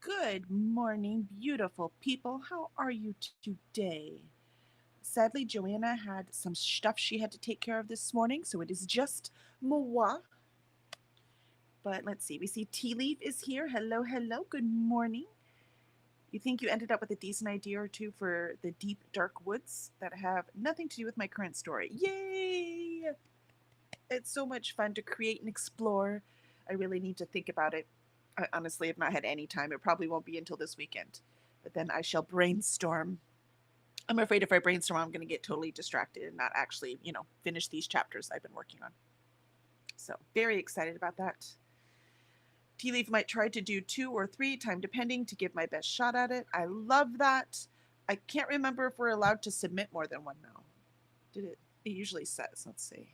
Good morning, beautiful people. How are you today? Sadly, Joanna had some stuff she had to take care of this morning, so it is just moi. But let's see. We see Tea Leaf is here. Hello, hello. Good morning. You think you ended up with a decent idea or two for the deep, dark woods that have nothing to do with my current story? Yay! It's so much fun to create and explore. I really need to think about it. I honestly have not had any time. It probably won't be until this weekend. But then I shall brainstorm. I'm afraid if I brainstorm, I'm going to get totally distracted and not actually, finish these chapters I've been working on. So, very excited about that. Tea Leaf might try to do 2 or 3, time depending, to give my best shot at it. I love that. I can't remember if we're allowed to submit more than one now. Did it? It usually says. Let's see.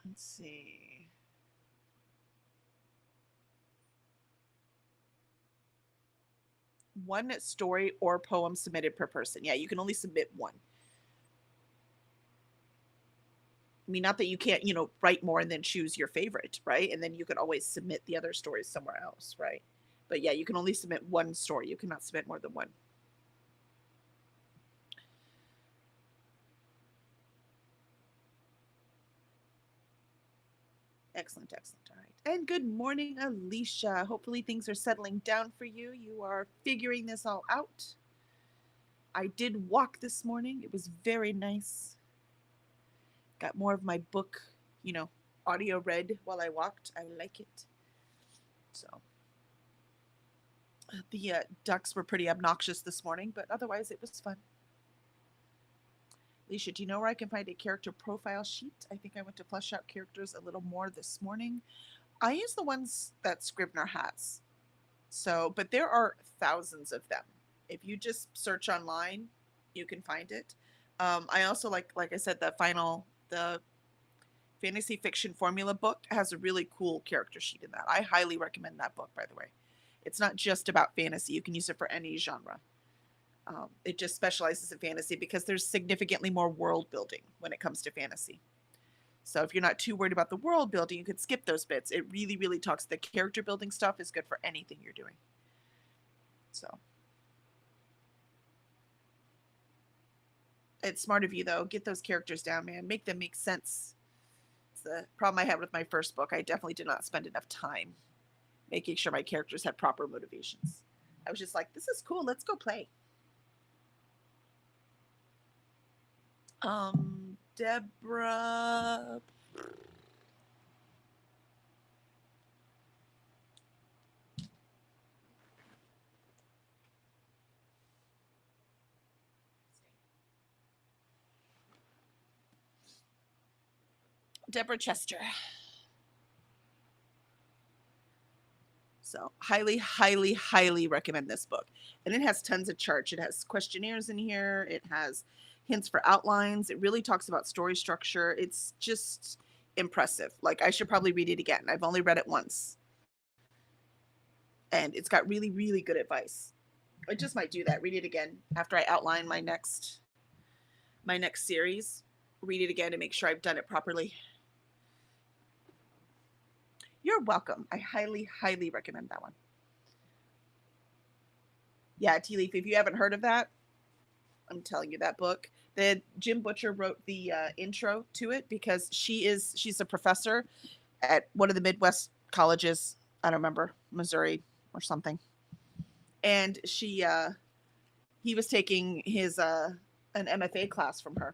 Let's see. One story or poem submitted per person. Yeah, you can only submit one. I mean, not that you can't, write more and then choose your favorite, right? And then you could always submit the other stories somewhere else, right? But yeah, you can only submit one story. You cannot submit more than one. Excellent, excellent. All right. And good morning, Alicia. Hopefully things are settling down for you. You are figuring this all out. I did walk this morning. It was very nice. Got more of my book, you know, audio read while I walked. I like it. So the ducks were pretty obnoxious this morning, but otherwise it was fun. Alicia, do you know where I can find a character profile sheet? I think I went to flesh out characters a little more this morning. I use the ones that Scrivener has. So, but there are thousands of them. If you just search online, you can find it. I also like I said, the fantasy fiction formula book has a really cool character sheet in that. I highly recommend that book, by the way. It's not just about fantasy. You can use it for any genre. It just specializes in fantasy because there's significantly more world building when it comes to fantasy. So if you're not too worried about the world building, you could skip those bits. It really, really talks. The character building stuff is good for anything you're doing. So it's smart of you though. Get those characters down, man. Make them make sense. It's the problem I had with my first book. I definitely did not spend enough time making sure my characters had proper motivations. I was just like, this is cool. Let's go play. Deborah. Deborah Chester. So highly, highly, highly recommend this book. And it has tons of charts. It has questionnaires in here. It has hints for outlines. It really talks about story structure. It's just impressive. Like I should probably read it again. I've only read it once. And it's got really, really good advice. I just might do that. Read it again after I outline my next series. Read it again to make sure I've done it properly. You're welcome. I highly, highly recommend that one. Yeah, Tea Leaf, if you haven't heard of that, I'm telling you that book. The Jim Butcher wrote the intro to it because she's a professor at one of the Midwest colleges. I don't remember, Missouri or something. And he was taking his an MFA class from her.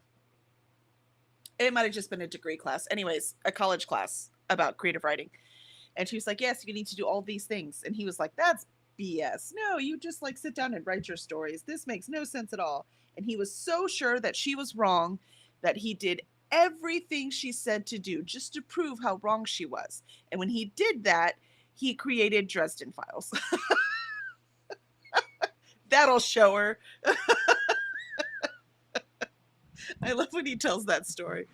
It might have just been a degree class. Anyways, a college class about creative writing. And she was like, yes, you need to do all these things. And he was like, that's BS. No, you just like sit down and write your stories. This makes no sense at all. And he was so sure that she was wrong that he did everything she said to do just to prove how wrong she was. And when he did that, he created Dresden Files. That'll show her. I love when he tells that story.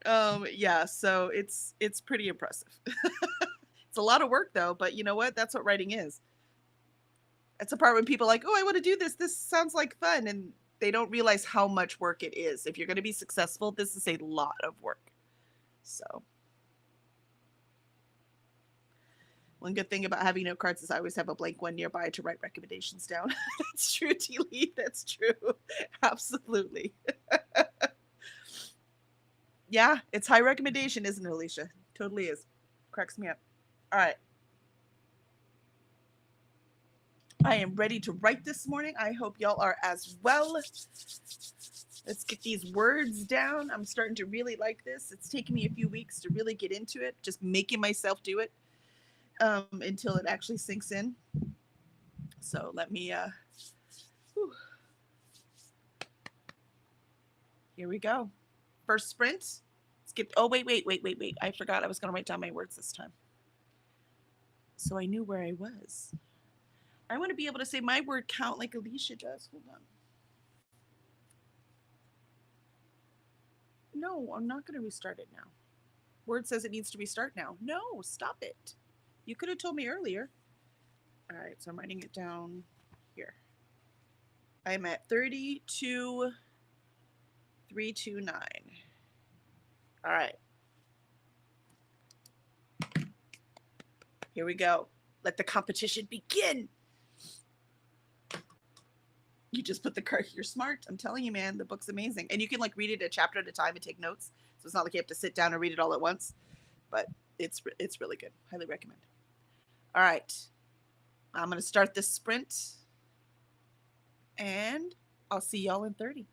Yeah, so it's pretty impressive. It's a lot of work though, but you know what? That's what writing is. It's a part when people are like, "Oh, I want to do this. This sounds like fun," and They don't realize how much work it is. If you're going to be successful, this is a lot of work. So, one good thing about having note cards is I always have a blank one nearby to write recommendations down. That's true, T. Lee. That's true. Absolutely. Yeah, it's high recommendation, isn't it, Alicia? Totally is. Cracks me up. All right. I am ready to write this morning. I hope y'all are as well. Let's get these words down. I'm starting to really like this. It's taken me a few weeks to really get into it, just making myself do it until it actually sinks in. So let me, whew. Here we go. First sprint. Let's get, oh, wait. I forgot I was going to write down my words this time. So I knew where I was. I want to be able to say my word count like Alicia does. Hold on. No, I'm not going to restart it now. Word says it needs to restart now. No, stop it. You could have told me earlier. All right, so I'm writing it down here. I'm at 32,329. All right. Here we go. Let the competition begin. You just put the card. You're smart. I'm telling you, man. The book's amazing, and you can like read it a chapter at a time and take notes. So it's not like you have to sit down and read it all at once. But it's really good. Highly recommend. All right. I'm gonna start this sprint, and I'll see y'all in 30.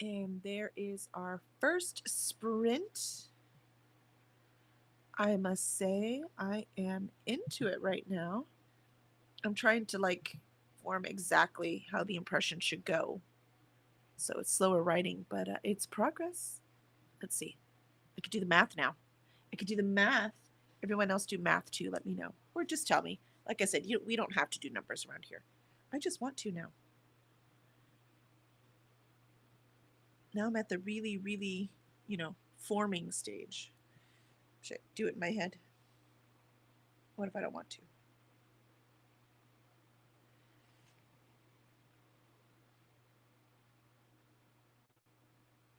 And there is our first sprint. I must say, I am into it right now. I'm trying to like form exactly how the impression should go. So it's slower writing, but it's progress. Let's see. I could do the math now. I could do the math. Everyone else do math too. Let me know. Or just tell me. Like I said, we don't have to do numbers around here. I just want to now. Now I'm at the really, really, forming stage. Should I do it in my head? What if I don't want to?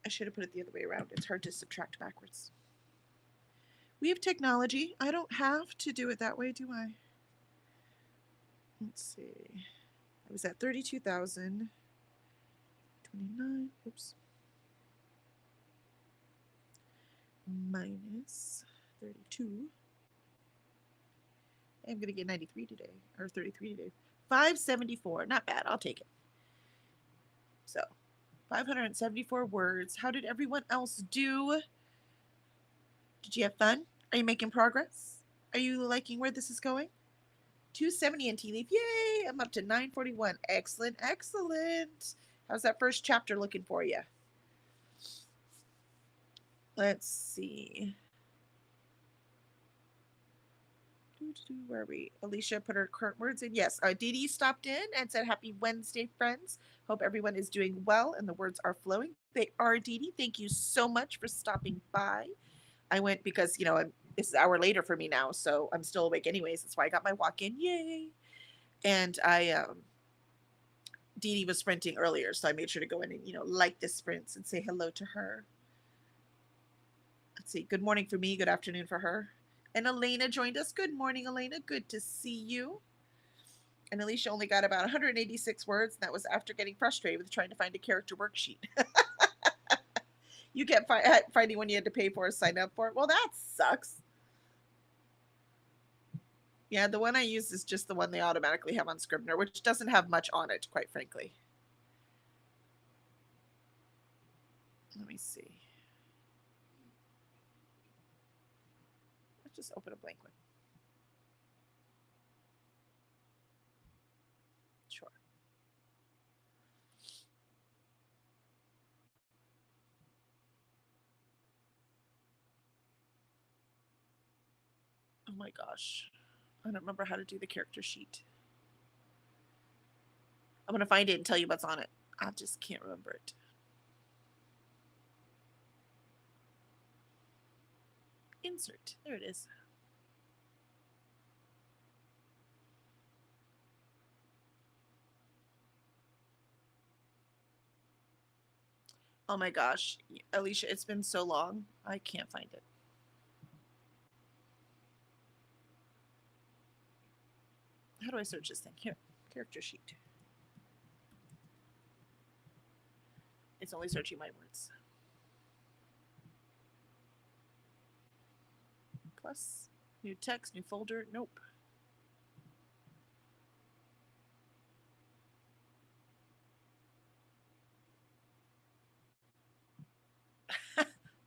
I should have put it the other way around. It's hard to subtract backwards. We have technology. I don't have to do it that way, do I? Let's see. I was at 32,029. Oops. Minus 32. I'm going to get 93 today, or 33 today. 574. Not bad. I'll take it. So, 574 words. How did everyone else do? Did you have fun? Are you making progress? Are you liking where this is going? 270 in Tea Leaf. Yay! I'm up to 941. Excellent, excellent. How's that first chapter looking for you? Let's see. Where are we? Alicia put her current words in. Yes, Dee Dee stopped in and said, Happy Wednesday, friends. Hope everyone is doing well and the words are flowing. They are, Dee Dee. Thank you so much for stopping by. I went because, it's an hour later for me now, so I'm still awake anyways. That's why I got my walk in. Yay. And Dee Dee was sprinting earlier, so I made sure to go in and, like the sprints and say hello to her. Let's see. Good morning for me. Good afternoon for her. And Elena joined us. Good morning, Elena. Good to see you. And Alicia only got about 186 words, and that was after getting frustrated with trying to find a character worksheet. You kept finding one you had to pay for or sign up for. Well, that sucks. Yeah, the one I use is just the one they automatically have on Scrivener, which doesn't have much on it, quite frankly. Let me see. Let's just open a blank one. Sure. Oh my gosh. I don't remember how to do the character sheet. I'm going to find it and tell you what's on it. I just can't remember it. Insert. There it is. Oh my gosh. Alicia, it's been so long. I can't find it. How do I search this thing? Here. Character sheet. It's only searching my words. Plus, new text, new folder. Nope.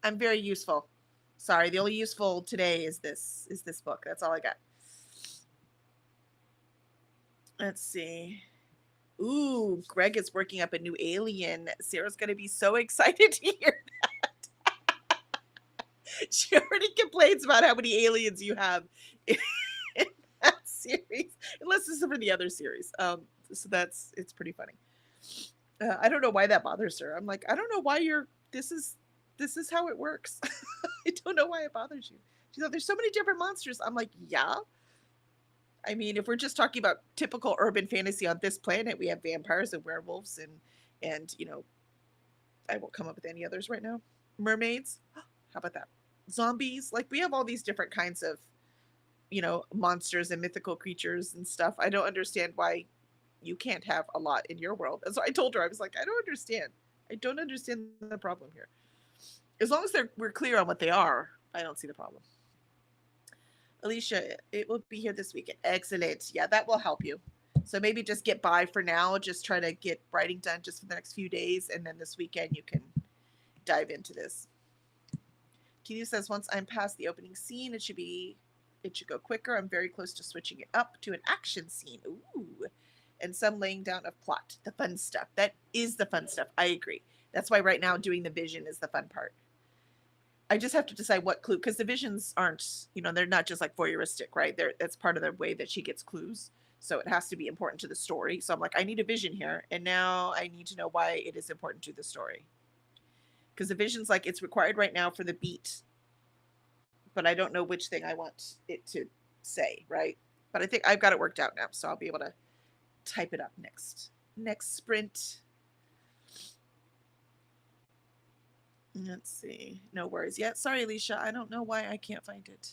I'm very useful. Sorry, the only useful today is this book. That's all I got. Let's see. Ooh, Greg is working up a new alien. Sarah's gonna be so excited to hear that. She already complains about how many aliens you have in that series, unless this is for the other series. So it's pretty funny. I don't know why that bothers her. I'm like, I don't know why you're. This is how it works. I don't know why it bothers you. She's like, there's so many different monsters. I'm like, yeah. I mean, if we're just talking about typical urban fantasy on this planet, we have vampires and werewolves and I won't come up with any others right now. Mermaids. How about that? Zombies. Like we have all these different kinds of, monsters and mythical creatures and stuff. I don't understand why you can't have a lot in your world. And so I told her, I was like, I don't understand. I don't understand the problem here. As long as we're clear on what they are, I don't see the problem. Alicia, it will be here this weekend. Excellent. Yeah, that will help you. So maybe just get by for now. Just try to get writing done just for the next few days. And then this weekend you can dive into this. Keely says, once I'm past the opening scene, it should go quicker. I'm very close to switching it up to an action scene. Ooh. And some laying down of plot. The fun stuff. That is the fun stuff. I agree. That's why right now doing the vision is the fun part. I just have to decide what clue, because the visions aren't, they're not just like voyeuristic, right? That's part of the way that she gets clues. So it has to be important to the story. So I'm like, I need a vision here. And now I need to know why it is important to the story. Because the vision's like, it's required right now for the beat, but I don't know which thing I want it to say, right? But I think I've got it worked out now. So I'll be able to type it up next sprint. Let's see. No worries yet. Sorry, Alicia. I don't know why I can't find it.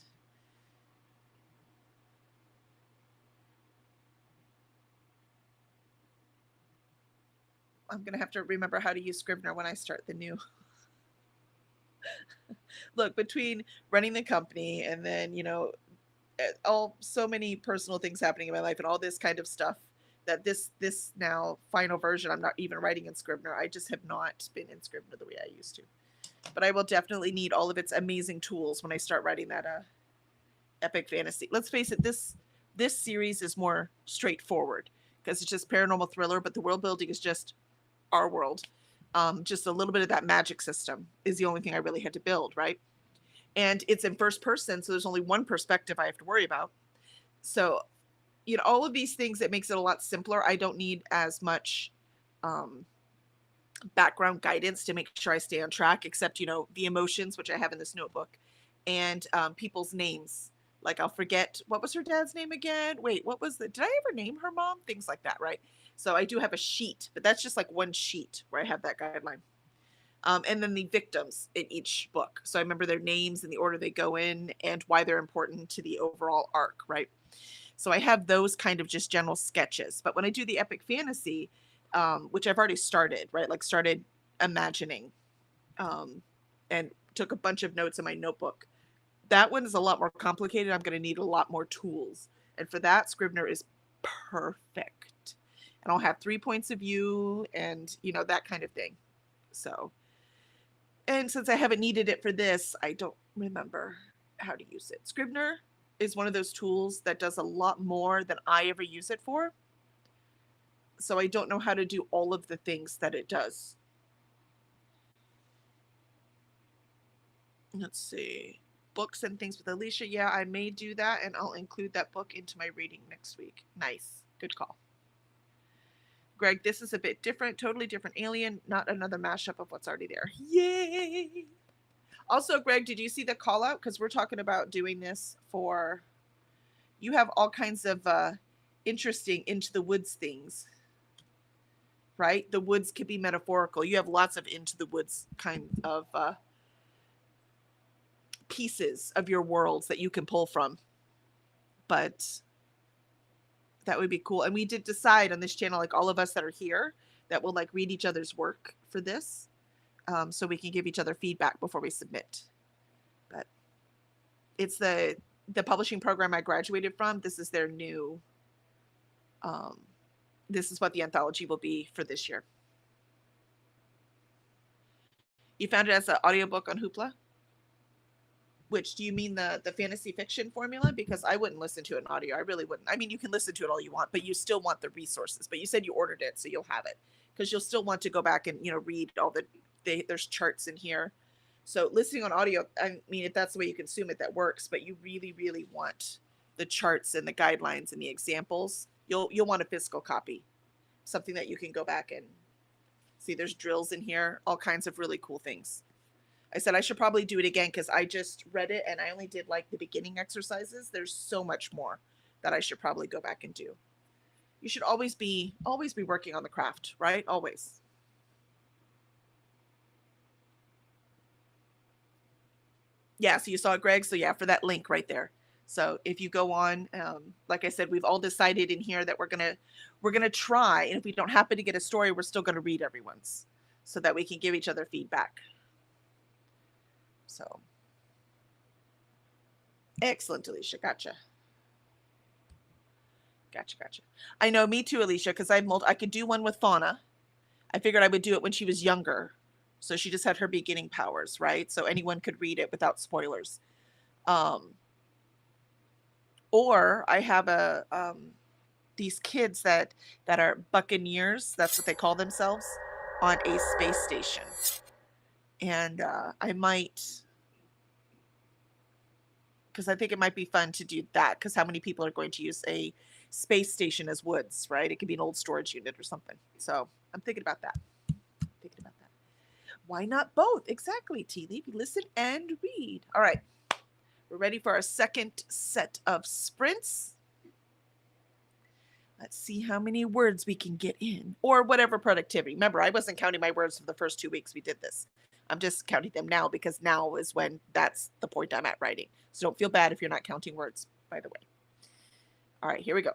I'm going to have to remember how to use Scrivener when I start the new. Look, between running the company and then, so many personal things happening in my life and all this kind of stuff, that this now final version, I'm not even writing in Scrivener. I just have not been in Scrivener the way I used to. But I will definitely need all of its amazing tools when I start writing that epic fantasy. Let's face it, this series is more straightforward because it's just paranormal thriller, but the world building is just our world. Just a little bit of that magic system is the only thing I really had to build, right? And it's in first person, so there's only one perspective I have to worry about. So, all of these things, that makes it a lot simpler. I don't need as much background guidance to make sure I stay on track, except, the emotions, which I have in this notebook, and people's names. Like I'll forget, what was her dad's name again? Wait, did I ever name her mom? Things like that, right? So I do have a sheet, but that's just like one sheet where I have that guideline. And then the victims in each book. So I remember their names and the order they go in and why they're important to the overall arc, right? So I have those kind of just general sketches. But when I do the epic fantasy, which I've already started, right? Like started imagining and took a bunch of notes in my notebook. That one is a lot more complicated. I'm going to need a lot more tools. And for that, Scrivener is perfect. And I'll have 3 points of view and, that kind of thing. So, and since I haven't needed it for this, I don't remember how to use it. Scrivener is one of those tools that does a lot more than I ever use it for. So I don't know how to do all of the things that it does. Let's see. Books and things with Alicia. Yeah, I may do that, and I'll include that book into my reading next week. Nice. Good call. Greg, this is a bit different, totally different alien, not another mashup of what's already there. Yay! Also, Greg, did you see the call out? Because we're talking about doing this for, you have all kinds of interesting into the woods things, right? The woods could be metaphorical. You have lots of into the woods kind of pieces of your worlds that you can pull from. But that would be cool. And we did decide on this channel, like all of us that are here, that we'll like read each other's work for this, so we can give each other feedback before we submit. But it's the publishing program I graduated from. This is their new, this is what the anthology will be for this year. You found it as an audiobook on Hoopla? Which, do you mean the fantasy fiction formula? Because I wouldn't listen to it in audio. I really wouldn't. I mean, you can listen to it all you want, but you still want the resources. But you said you ordered it, so you'll have it. Because you'll still want to go back and, read all there's charts in here. So listening on audio, I mean, if that's the way you consume it, that works. But you really, really want the charts and the guidelines and the examples. You'll want a physical copy. Something that you can go back and see. There's drills in here, all kinds of really cool things. I said I should probably do it again because I just read it and I only did like the beginning exercises. There's so much more that I should probably go back and do. You should always be working on the craft, right? Always. Yeah, so you saw it, Greg. So yeah, for that link right there. So if you go on, like I said, we've all decided in here that we're gonna try, and if we don't happen to get a story, we're still gonna read everyone's so that we can give each other feedback. So excellent, Alicia. Gotcha. Gotcha, gotcha. I know, me too, Alicia, because I could do one with Fauna. I figured I would do it when she was younger. So she just had her beginning powers, right? So anyone could read it without spoilers. Um, or I have a these kids that are buccaneers, that's what they call themselves, on a space station. And I might, because I think it might be fun to do that, because how many people are going to use a space station as woods, right? It could be an old storage unit or something. So I'm thinking about that. Thinking about that. Why not both? Exactly, Tea Leaf. Listen and read. All right. We're ready for our second set of sprints. Let's see how many words we can get in, or whatever productivity. Remember, I wasn't counting my words for the first 2 weeks we did this. I'm just counting them now because now is when that's the point I'm at writing. So don't feel bad if you're not counting words, by the way. All right, here we go.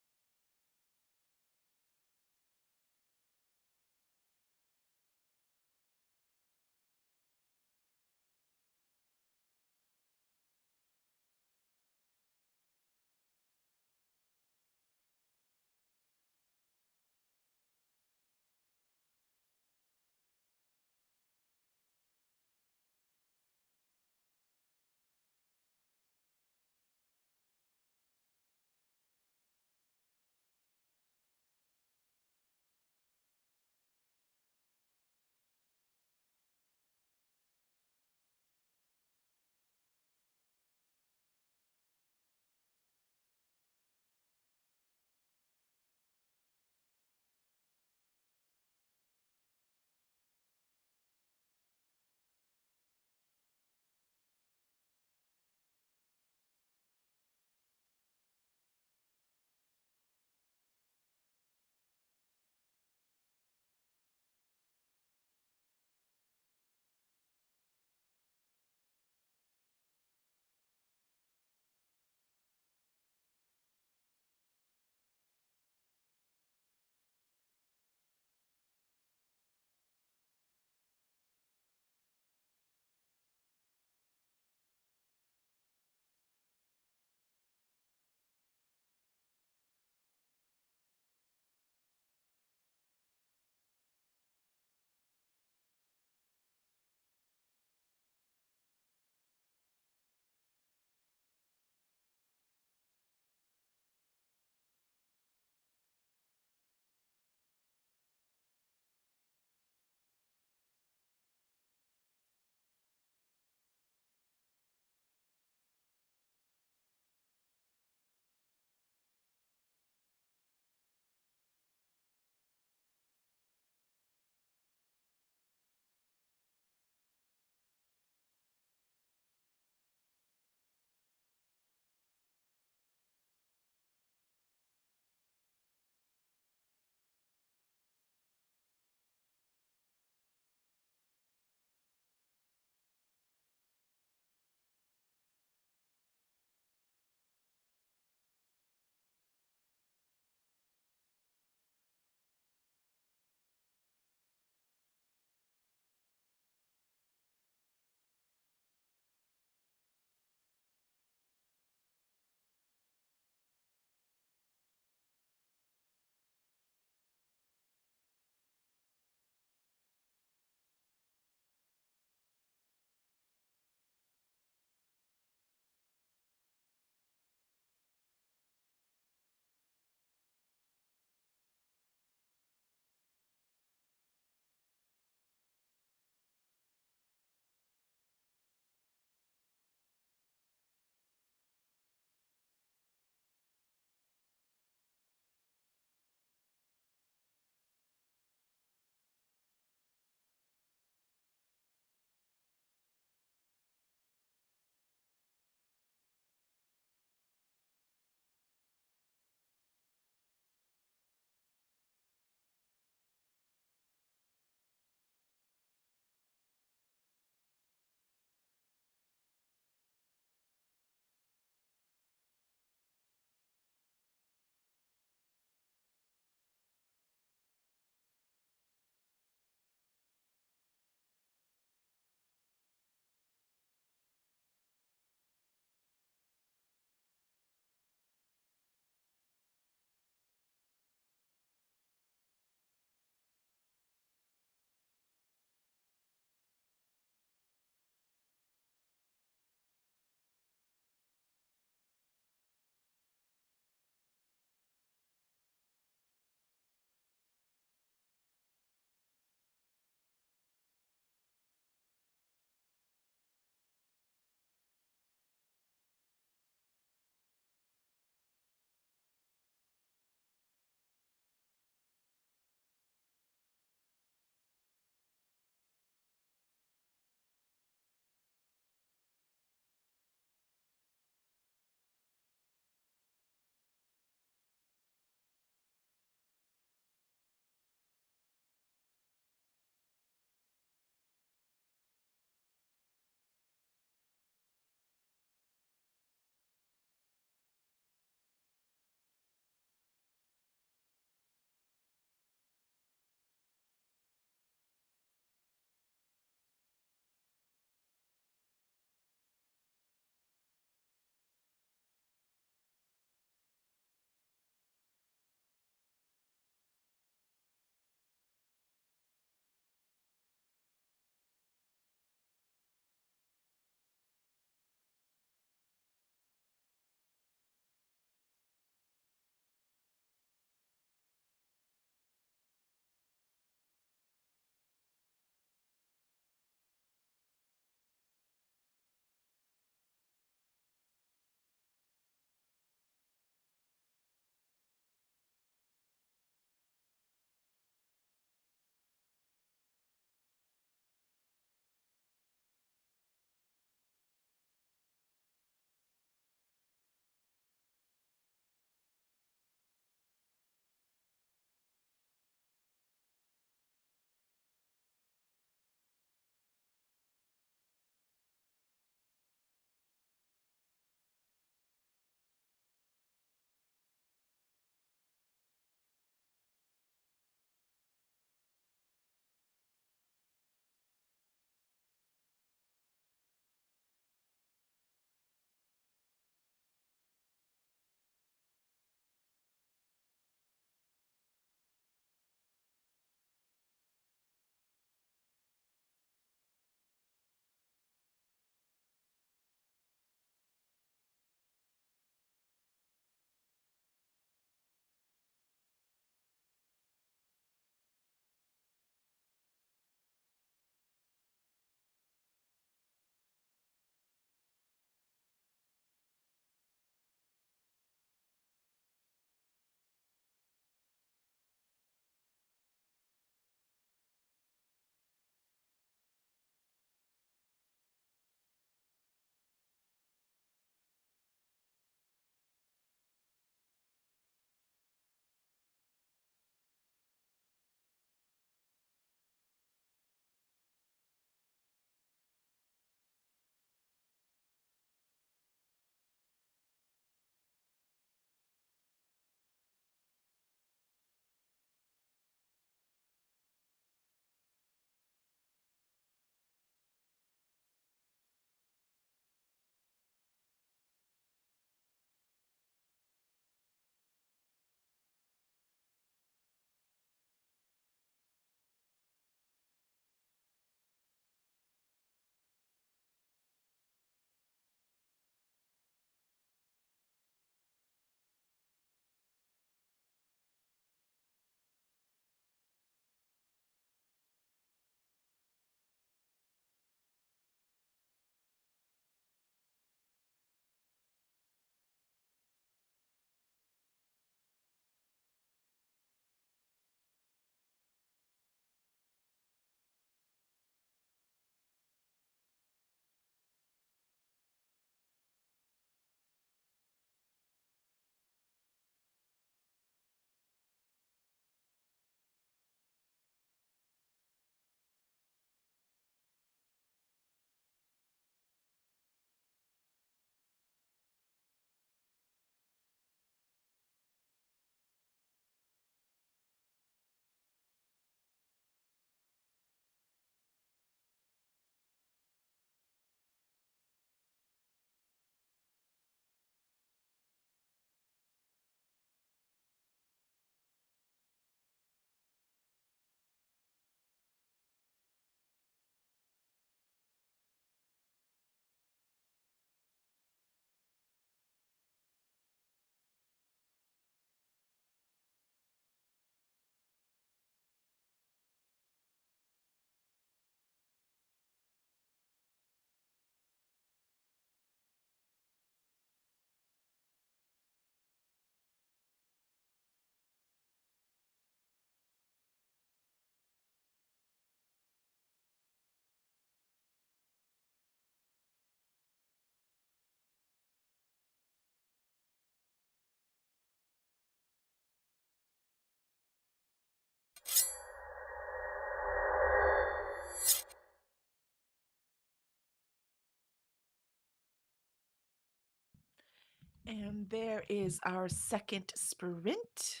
And there is our second sprint.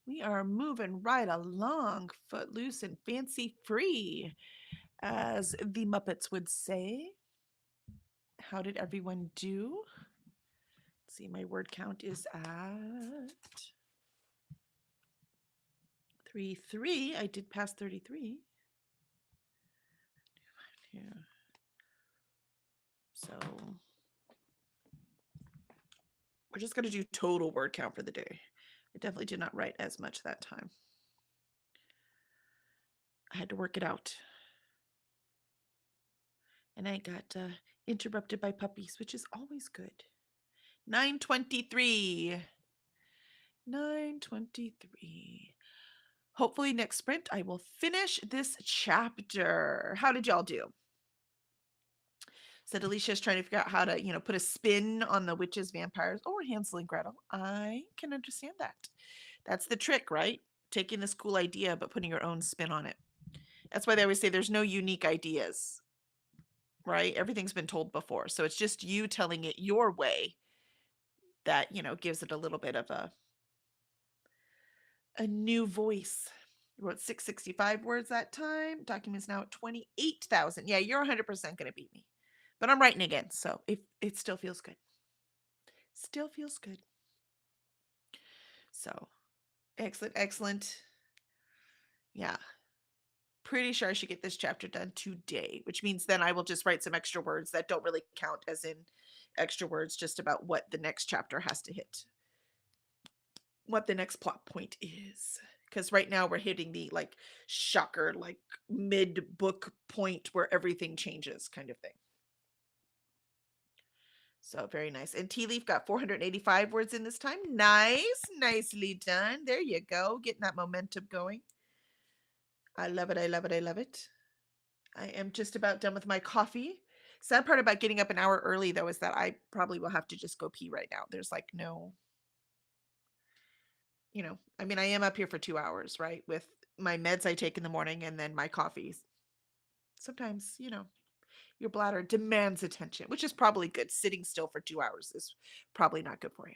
We are moving right along, footloose and fancy free, as the Muppets would say. How did everyone do? Let's see, my word count is at 33. I did pass 33. Yeah. So we're just going to do total word count for the day. I definitely did not write as much that time. I had to work it out. And I got interrupted by puppies, which is always good. 9:23. 9:23. Hopefully next sprint I will finish this chapter. How did y'all do? Said Alicia's trying to figure out how to, put a spin on the witches, vampires, or Hansel and Gretel. I can understand that. That's the trick, right? Taking this cool idea, but putting your own spin on it. That's why they always say there's no unique ideas, right? Everything's been told before. So it's just you telling it your way that, gives it a little bit of a new voice. I wrote 665 words that time. Document's now at 28,000. Yeah, you're 100% going to beat me. But I'm writing again, so it still feels good. Still feels good. So, excellent, excellent. Yeah. Pretty sure I should get this chapter done today, which means then I will just write some extra words that don't really count as in extra words, just about what the next chapter has to hit. What the next plot point is. Because right now we're hitting the shocker, mid book point where everything changes kind of thing. So very nice. And Tea Leaf got 485 words in this time. Nice. Nicely done. There you go. Getting that momentum going. I love it. I love it. I love it. I am just about done with my coffee. Sad part about getting up an hour early, though, is that I probably will have to just go pee right now. There's no, I am up here for 2 hours, right? With my meds I take in the morning and then my coffees. Sometimes, your bladder demands attention, which is probably good. Sitting still for 2 hours is probably not good for you.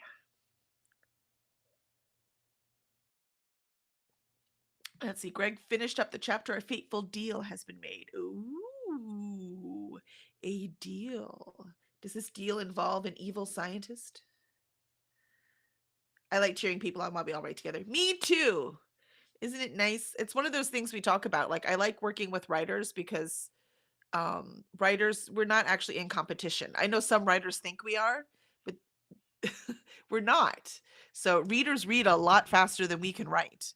Let's see. Greg finished up the chapter. A fateful deal has been made. Ooh, a deal. Does this deal involve an evil scientist? I like cheering people on while we all write together. Me too. Isn't it nice? It's one of those things we talk about. I like working with writers because writers, we're not actually in competition. I know some writers think we are, but we're not. So readers read a lot faster than we can write.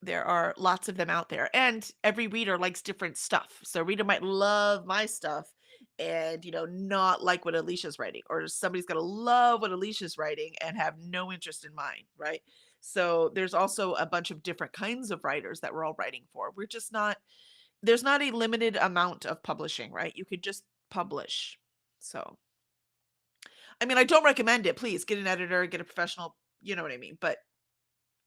There are lots of them out there, and every reader likes different stuff. So a reader might love my stuff and not like what Alicia's writing, or somebody's gonna love what Alicia's writing and have no interest in mine, right? So there's also a bunch of different kinds of writers that we're all writing for. We're just not, there's not a limited amount of publishing, right? You could just publish. So I don't recommend it. Please get an editor, get a professional, you know what I mean? But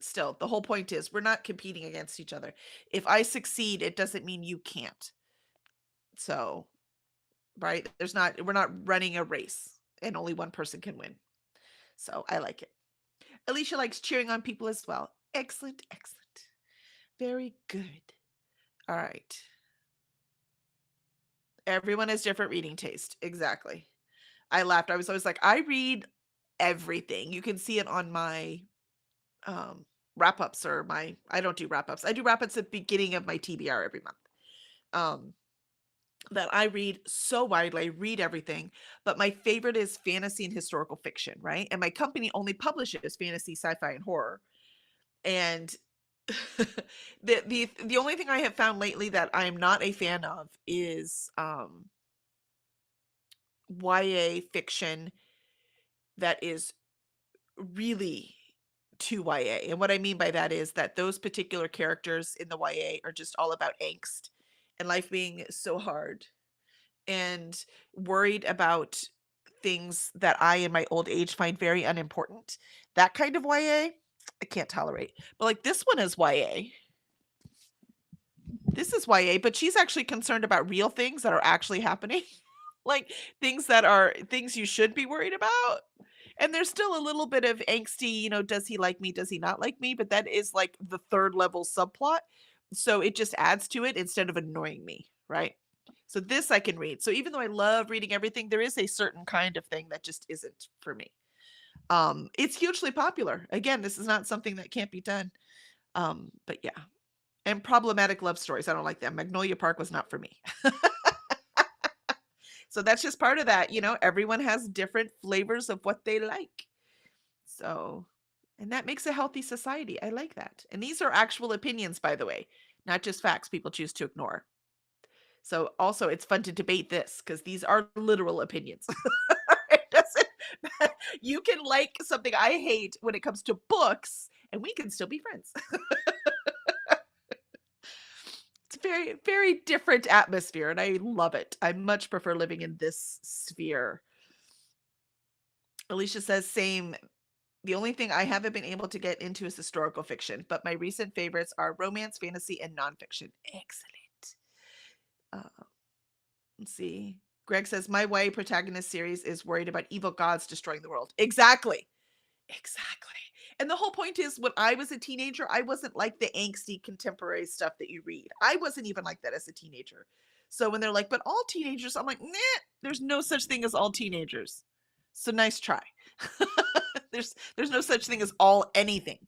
still, the whole point is we're not competing against each other. If I succeed, it doesn't mean you can't. So, right? We're not running a race and only one person can win. So I like it. Alicia likes cheering on people as well. Excellent, excellent. Very good. All right. Everyone has different reading taste. Exactly. I laughed. I was always like, I read everything. You can see it on my wrap-ups or I don't do wrap-ups. I do wrap-ups at the beginning of my TBR every month. That I read so widely. I read everything, but my favorite is fantasy and historical fiction, right? And my company only publishes fantasy, sci-fi, and horror. And the only thing I have found lately that I am not a fan of is YA fiction that is really too YA. And what I mean by that is that those particular characters in the YA are just all about angst and life being so hard and worried about things that I in my old age find very unimportant. That kind of YA, I can't tolerate. But this one is YA. This is YA, but she's actually concerned about real things that are actually happening. Like, things that are things you should be worried about, and there's still a little bit of angsty, does he like me, does he not like me, but that is, like, the 3rd level subplot, so it just adds to it instead of annoying me, right? So this I can read. So even though I love reading everything, there is a certain kind of thing that just isn't for me. It's hugely popular. Again, this is not something that can't be done, but yeah. And problematic love stories, I don't like them. Magnolia Park was not for me. So that's just part of that, everyone has different flavors of what they like. So, and that makes a healthy society. I like that. And these are actual opinions, by the way, not just facts people choose to ignore. So also it's fun to debate this because these are literal opinions. It doesn't you can like something I hate when it comes to books, and we can still be friends. It's a very, very different atmosphere, and I love it. I much prefer living in this sphere. Alicia says, same. The only thing I haven't been able to get into is historical fiction, but my recent favorites are romance, fantasy, and nonfiction. Excellent. Uh, let's see. Greg says, my YA protagonist series is worried about evil gods destroying the world. Exactly. Exactly. And the whole point is when I was a teenager, I wasn't like the angsty contemporary stuff that you read. I wasn't even like that as a teenager. So when they're like, but all teenagers, I'm like, nah, there's no such thing as all teenagers. So nice try. There's no such thing as all anything.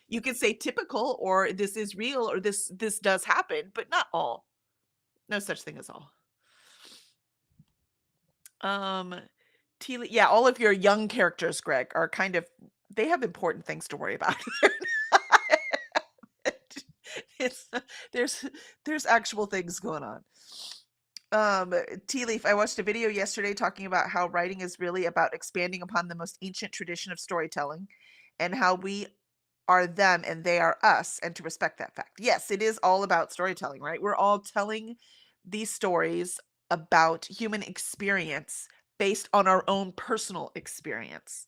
You can say typical or this is real or this does happen, but not all. No such thing as all. Um yeah, all of your young characters, Greg, are kind of they have important things to worry about. It's there's there's actual things going on. Tea Leaf, I watched a video yesterday talking about how writing is really about expanding upon the most ancient tradition of storytelling and how we are them and they are us and to respect that fact. Yes, it is all about storytelling, right? We're all telling these stories about human experience based on our own personal experience.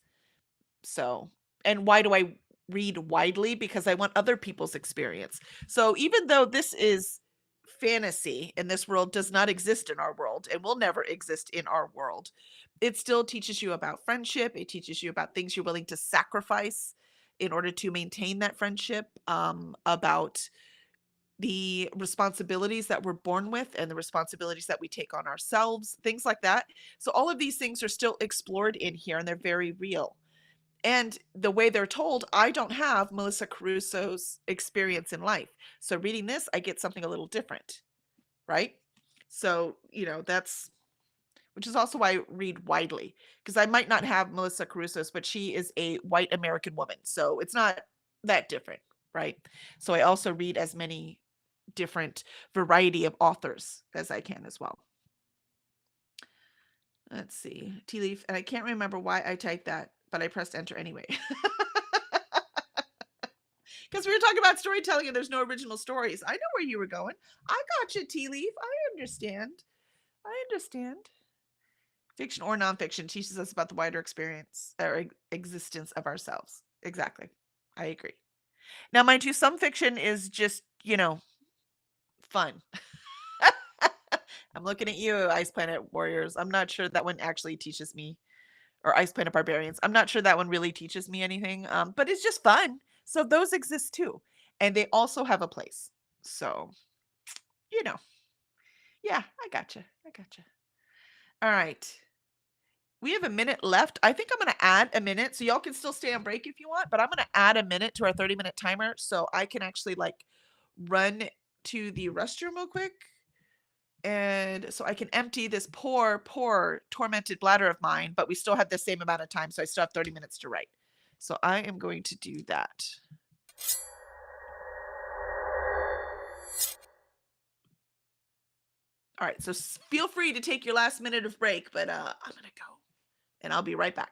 So, and why do I read widely? Because I want other people's experience. So, even though this is fantasy and this world does not exist in our world and will never exist in our world, it still teaches you about friendship. It teaches you about things you're willing to sacrifice in order to maintain that friendship, about the responsibilities that we're born with and the responsibilities that we take on ourselves, things like that. So, all of these things are still explored in here and they're very real. And the way they're told, I don't have Melissa Caruso's experience in life. So reading this, I get something a little different, right? So, that's which is also why I read widely because I might not have Melissa Caruso's, but she is a white American woman. So it's not that different, right? So I also read as many different variety of authors as I can as well. Let's see. Tea Leaf, and I can't remember why I typed that, but I pressed enter anyway. Because we were talking about storytelling and there's no original stories. I know where you were going. I got you, Tea Leaf. I understand. I understand. Fiction or nonfiction teaches us about the wider experience or existence of ourselves. Exactly. I agree. Now, mind you, some fiction is just, fun. I'm looking at you, Ice Planet Warriors. I'm not sure that one actually teaches me, or Ice Planet Barbarians. I'm not sure that one really teaches me anything, but it's just fun. So those exist too. And they also have a place. So, you know, yeah, I gotcha. I gotcha. All right. We have a minute left. I think I'm going to add a minute. So y'all can still stay on break if you want, but I'm going to add a minute to our 30-minute timer so I can actually like run to the restroom real quick. And so I can empty this poor, poor, tormented bladder of mine, but we still have the same amount of time. So I still have 30 minutes to write. So I am going to do that. All right. So feel free to take your last minute of break, but I'm going to go and I'll be right back.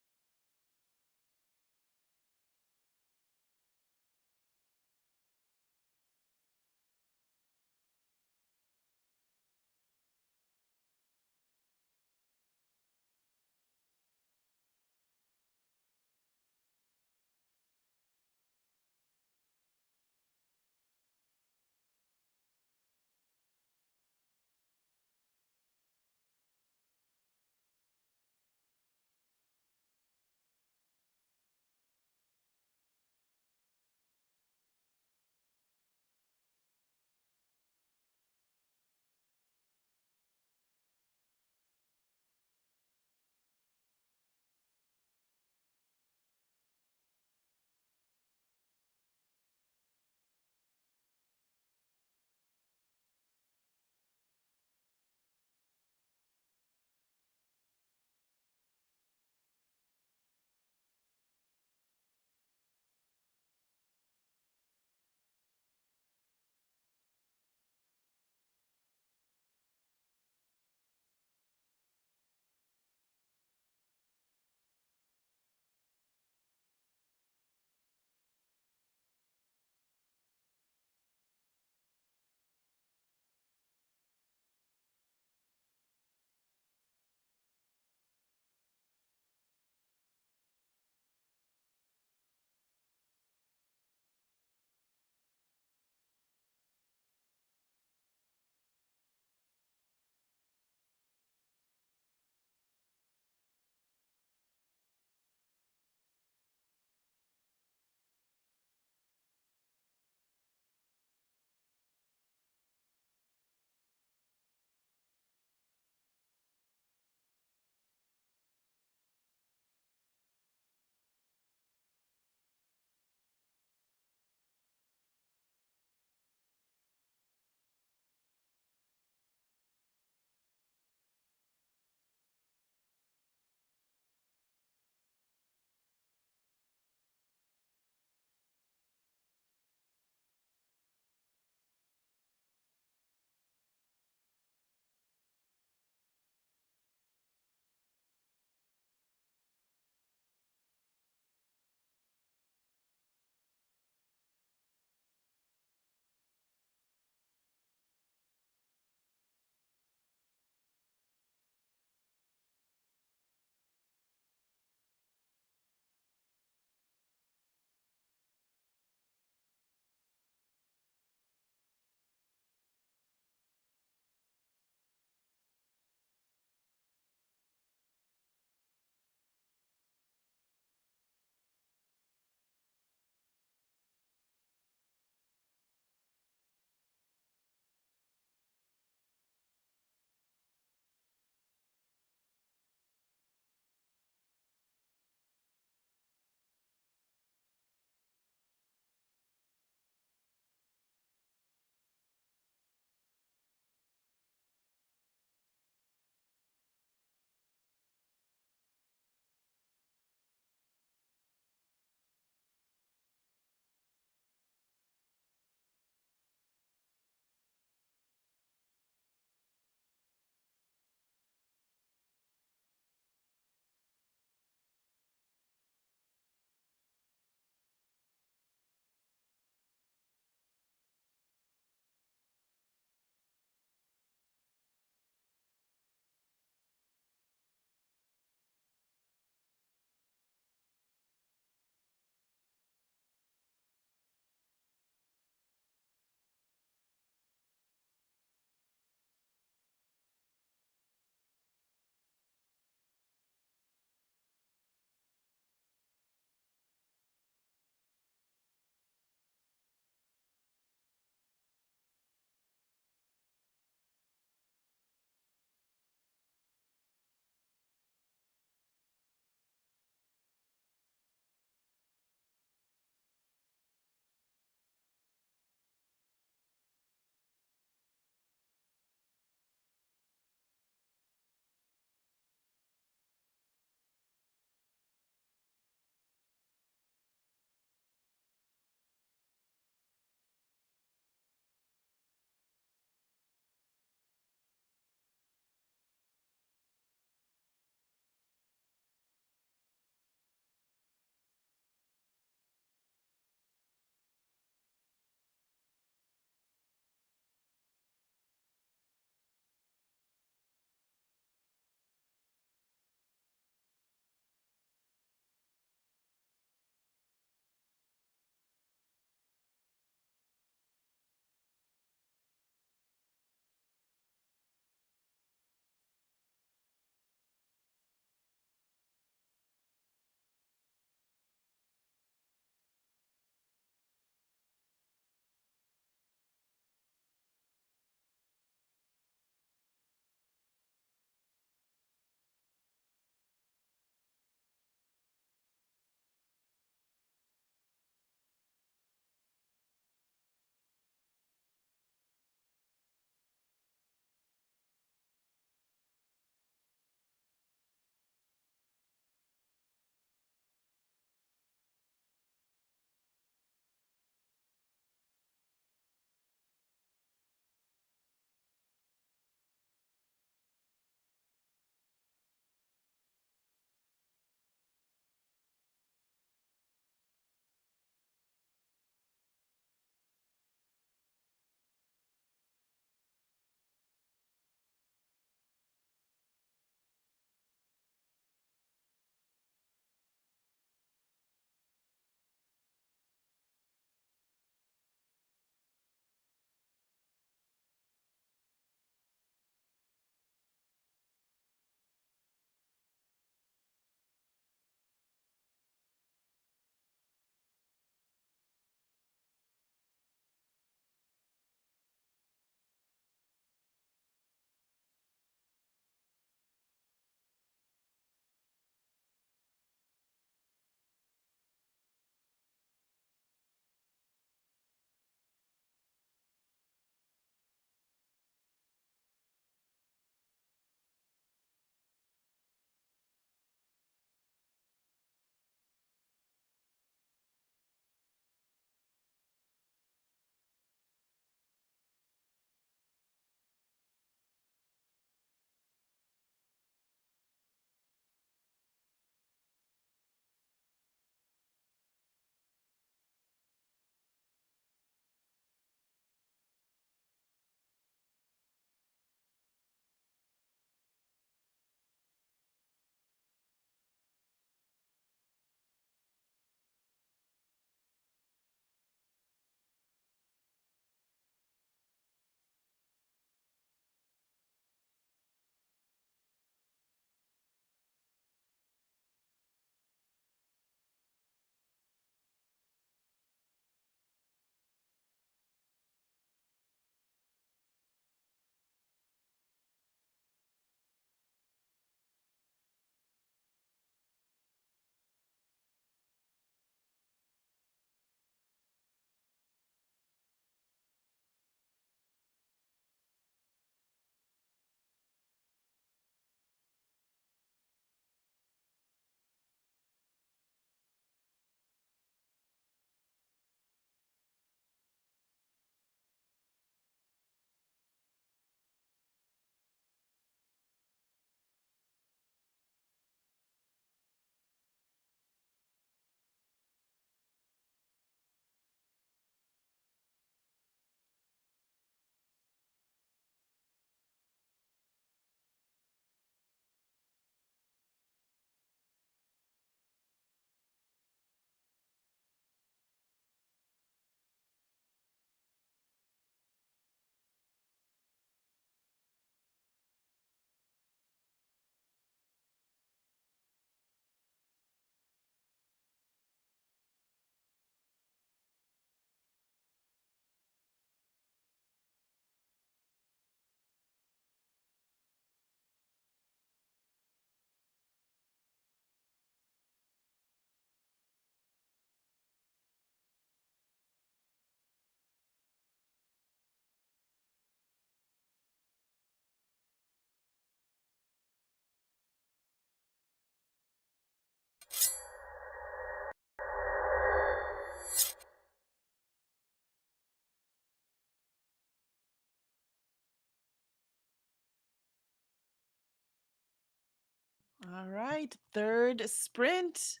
All right, third sprint.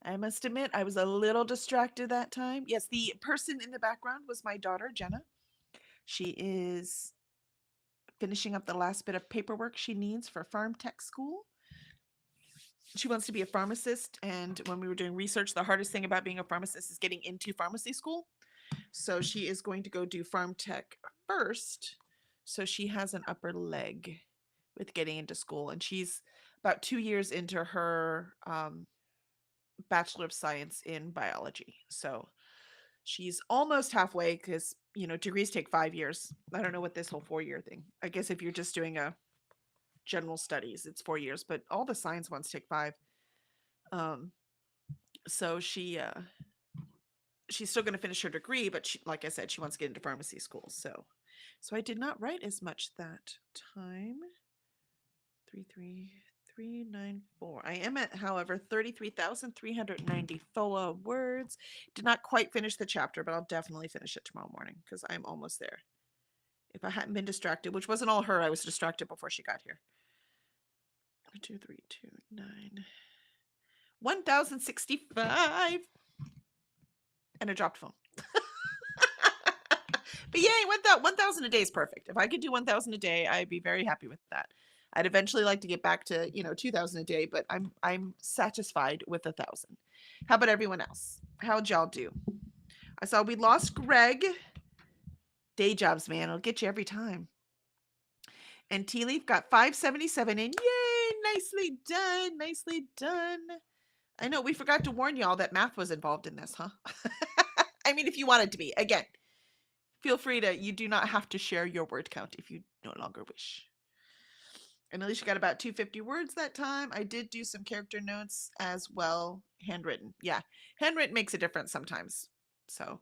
I must admit, I was a little distracted that time. Yes, the person in the background was my daughter, Jenna. She is finishing up the last bit of paperwork she needs for farm tech school. She wants to be a pharmacist, and when we were doing research, the hardest thing about being a pharmacist is getting into pharmacy school. So she is going to go do farm tech first, so she has an upper leg with getting into school, and she's about 2 years into her Bachelor of Science in biology. So she's almost halfway because, degrees take 5 years. I don't know what this whole 4 year thing. I guess if you're just doing a general studies, it's 4 years, but all the science ones take 5. Um, so she's still going to finish her degree, but she, like I said, she wants to get into pharmacy school. So I did not write as much that time. 33394. I am at, however, 33,394 words. Did not quite finish the chapter, but I'll definitely finish it tomorrow morning because I'm almost there. If I hadn't been distracted, which wasn't all her, I was distracted before she got here. 2329. 1,065. And a dropped phone. But yay, 1,000 a day is perfect. If I could do 1,000 a day, I'd be very happy with that. I'd eventually like to get back to 2,000 a day, but I'm satisfied with 1,000. How about everyone else? How'd y'all do? I saw we lost Greg. Day jobs, man, it'll get you every time. And Tea Leaf got 577 in. Yay! Nicely done. Nicely done. I know we forgot to warn y'all that math was involved in this, huh? I mean, if you wanted to be. Again, feel free to, you do not have to share your word count if you no longer wish. And Alicia got about 250 words that time. I did do some character notes as well, handwritten. Yeah, handwritten makes a difference sometimes. So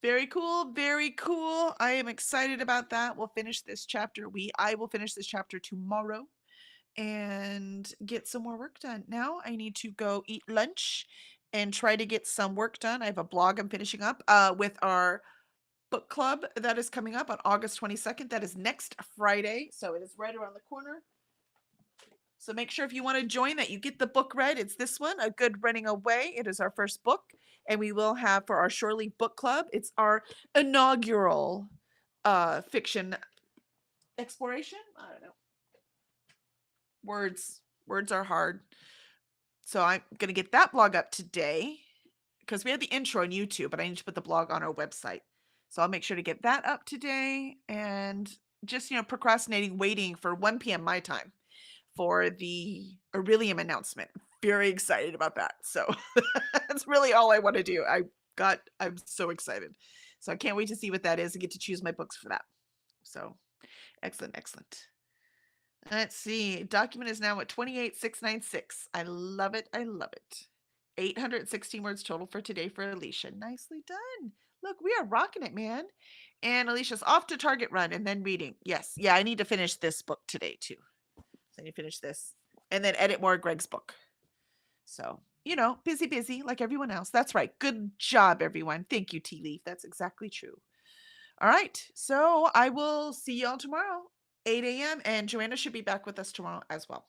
very cool, very cool. I am excited about that. We'll finish this chapter. I will finish this chapter tomorrow and get some more work done. Now I need to go eat lunch and try to get some work done. I have a blog I'm finishing up with our book club that is coming up on August 22nd. That is next Friday, so it is right around the corner. So make sure if you want to join that you get the book read. It's this one, A Good Running Away. It is our first book, and we will have for our Shore Leave book club, it's our inaugural fiction exploration. I don't know. Words are hard. So I'm going to get that blog up today because we had the intro on YouTube, but I need to put the blog on our website. So I'll make sure to get that up today and just, procrastinating, waiting for 1 p.m. my time for the Aurelium announcement. Very excited about that. So that's really all I want to do. I'm so excited. So I can't wait to see what that is and get to choose my books for that. So excellent, excellent. Let's see. Document is now at 28,696. I love it. I love it. 816 words total for today for Alicia. Nicely done. Look, we are rocking it, man. And Alicia's off to Target Run and then reading. Yes. Yeah, I need to finish this book today too. So I need to finish this and then edit more of Greg's book. So, busy like everyone else. That's right. Good job, everyone. Thank you, Tea Leaf. That's exactly true. All right. So I will see y'all tomorrow, 8 a.m. And Joanna should be back with us tomorrow as well.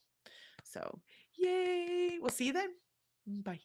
So, yay. We'll see you then. Bye.